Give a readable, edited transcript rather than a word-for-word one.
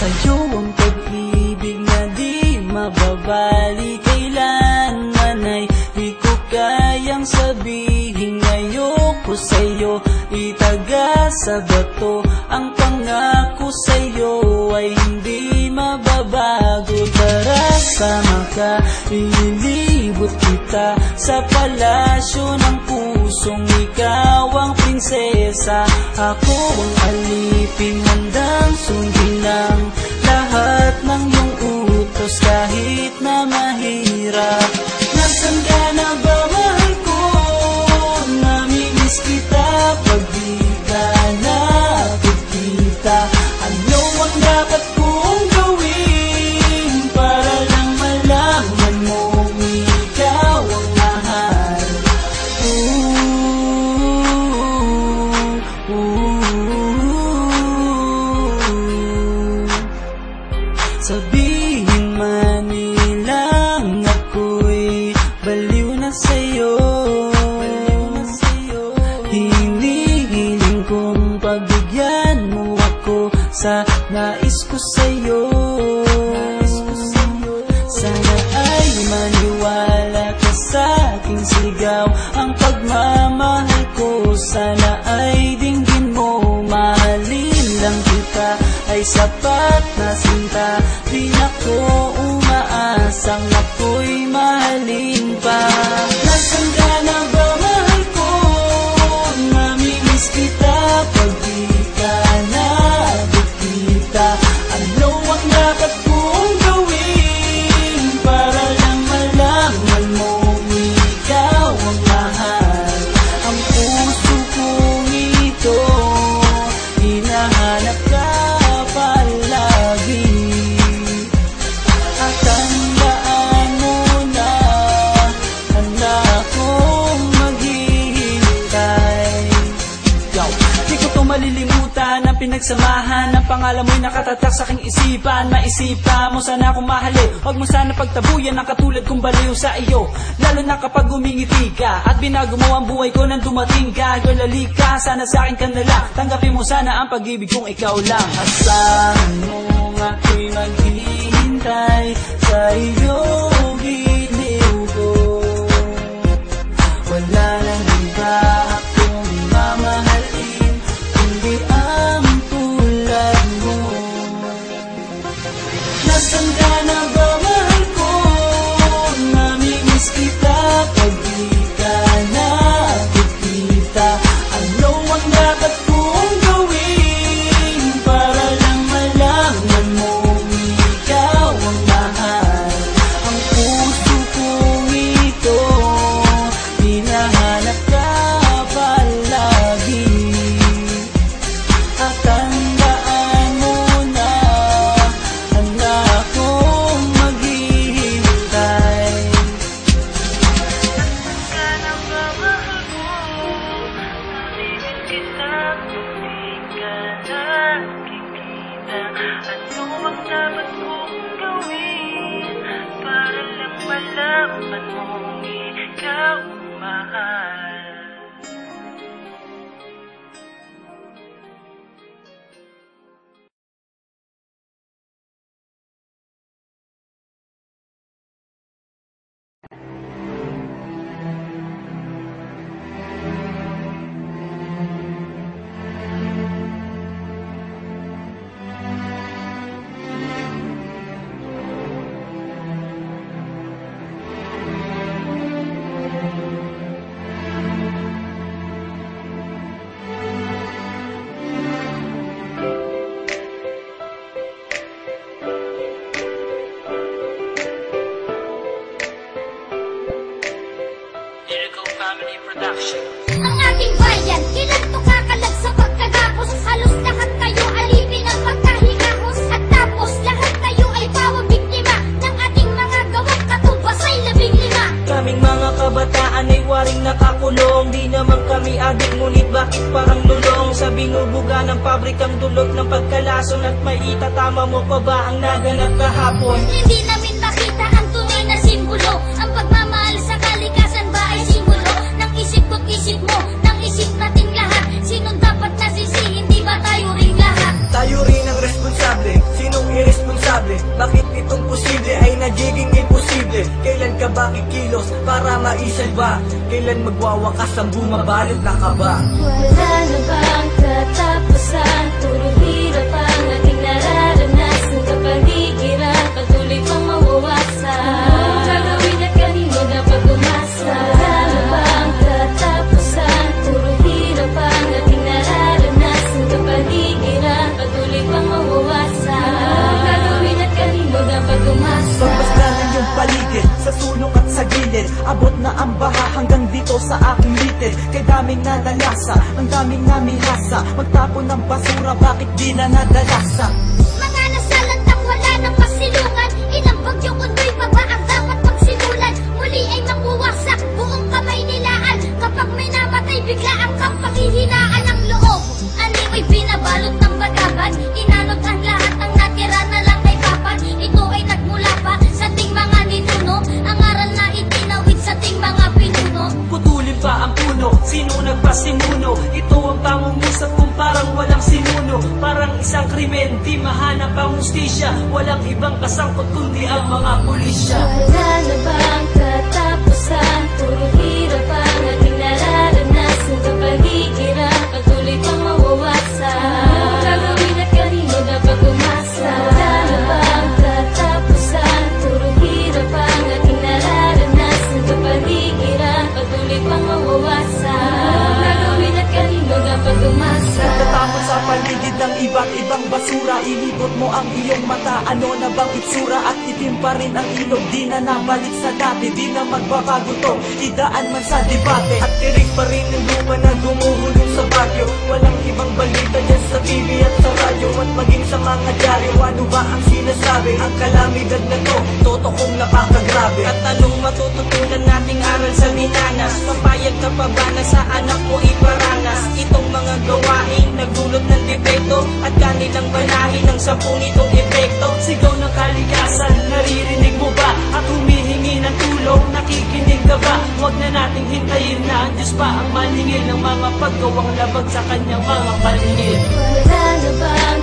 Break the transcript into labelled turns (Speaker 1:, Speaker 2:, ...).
Speaker 1: Sa'yo ang pag-ibig na di mababali, kailanman ay di ko kayang sabihin ayoko sa'yo, itaga sa bato. Ang pangako sa'yo ay hindi mababago. Tara, sama ka, ililibot kita sa palasyo ng pusong ikaw ang prinsesa. Ako ang alipin, handang sundin ang lahat ng iyong utos kahit na mahirap. Nasaan ka na ba, mahal ko? Namimiss kita pag di ka nakikita. Ano ang dapat kong gawin para lang malaman mong ikaw ang mahal? Sabihin man nilang ako'y baliw na sa'yo, hinihiling kong pagbigyan mo ako sa nais ko sa'yo. Sana ay maniwala ka sa aking sigaw, ang pagmamahal ko sana ay dinggin mo. Mahalin lang kita ay sapat na sinta, di ako umaasang ako'y mahalin pa. Nasaan ka na ba, mahal ko? Namimiss kita pag di ka nakikita. Ano ang dapat kong gawin para lang malaman mong ikaw ang mahal? Ang puso kong ito, hinahanap ka palagi. At tandaan mo na handa akong maghihintay. Di ko to malilimutan ang pinagsamahan, ang pangalan mo'y nakatatak sa aking isipan. Maisipan mo sana akong mahalin, huwag mo sana pagtabuyan ang katulad kong baliw sa iyo. Lalo na kapag umingiti ka at binago mo ang buhay ko nang dumating ka. Girl, halika, sana sa akin ka na lang, tanggapin mo sana ang pag-ibig kong ikaw lang. Asahan mo ako'y maghihintay sa iyong giliw ko. Wala nang iba akong mamahalin kundi ang tulad mo. Nasaan ka na ba, mahal ko? Namimiss kita pag di ka nakikita. Ano ang dapat kong gawin para lang malaman mong ikaw ang mahal? Ang puso kong ito, hinahanap ka palagi. At tandaan mo na handa akong maghihintay. Nasaan ka na ba, mahal ko? Namimiss kita kung di ka nakikita. Ano ang dapat kong gawin para lang malaman mong ikaw ang mahal?
Speaker 2: Ang ating bayan, kailan to kakalag sa pagkagapos? Halos lahat kayo alipin ang pagkahigahos. At tapos lahat kayo ay pawang biktima ng ating mga gawang katubas ay 15.
Speaker 1: Kaming mga kabataan ay waring nakakulong. Di naman kami adik, ngunit bakit parang lulong? Sa binubuga ng pabrikang dulot ng pagkalason. At may itatama mo pa ba ang naganap kahapon?
Speaker 2: Hindi namin makita ang tunay na simbolo. Ang pagmamahal sa kalikasan ba ay simbolo ng isip ko't isip mo, ng isip nating lahat? Sinong dapat nasisihin, di ba tayo ring lahat?
Speaker 1: Tayo rin ang responsable. Sinong
Speaker 3: Kailan magwawakas ang bumabalot na kaba?
Speaker 2: Wala na bang katapusan? Puro hirap ang ating nararanasan. Kapaligiran, patuloy pang mawawasan. Anong gagawin at kanino dapat umasa? Wala na bang katapusan? Puro hirap ang ating nararanasan. Kapaligiran, patuloy pang mawawasan. Anong gagawin at kanino dapat umasa?
Speaker 3: Pagmasdanan yung paligid, sa sulok at sa gilid. Abot na ang baha hanggang dito sa aking litid. Kay daming nalalasa, ang daming namihasa. Magtapon ng basura, bakit di na nadalasa?
Speaker 2: Mga nasalantang wala ng pasilungan. Ilang bagyong undoy pa ba ang dapat pagsimulan? Muli ay makuwasak, buong kamay nilaan. Kapag may namatay, bigla ang panghihinaan ng loob. Animoy binabalot ng bagabad. Inanod ang lahat, ang natira na lang ay papat. Ito ay nagmula pa sa ting mga ninuno. Ang aral na itinawid sa ting mga pinuno.
Speaker 1: Putulin pa ang puno, sino nagpasimuno? Ito ang pangungusap kung parang walang sinuno. Parang isang krimen, di mahanap ang hustisya. Walang ibang kasangkot kundi ang mga pulisya.
Speaker 2: Wala na bang katapusan? Puro hirap ang ating nararanasan. Kapaligiran, patuloy pang mawawasan. Anong gagawin at kanino dapat umasa? Wala na bang katapusan? Puro hirap ang ating nararanasan. Kapaligiran, patuloy pang mawawasan. Anong gagawin at kanino dapat umasa?
Speaker 3: Nagtatapon sa paligid ng iba't ibang basura. Inibot mo ang iyong mata, ano na bang itsura? At itim pa rin ang ilog, di na nabalik sa dati. Di na magbabago to, idaan man sa debate. At tirig pa rin yung lupa na gumuhulong sa bagyo. Walang ibang balita dyan sa TV at sa radyo. At maging sa mga dyaryo, ano ba ang sinasabi? Ang kalamidad na to, totokong napakagrabe.
Speaker 1: At anong matututunan nating aral sa minanas? Papayag ka pa ba na sa anak mo iparanas? Itong mga gawain nagdulot ng depekto at kanilang banahin ng sampung itong epekto. Sigaw ng kalikasan, naririnig mo ba? At humihingi ng tulong, nakikinig ka ba? Huwag na nating hintayin na ang Diyos pa ang maningil ng mga paggawang labag sa kanyang mga paningin.
Speaker 2: Wala na bang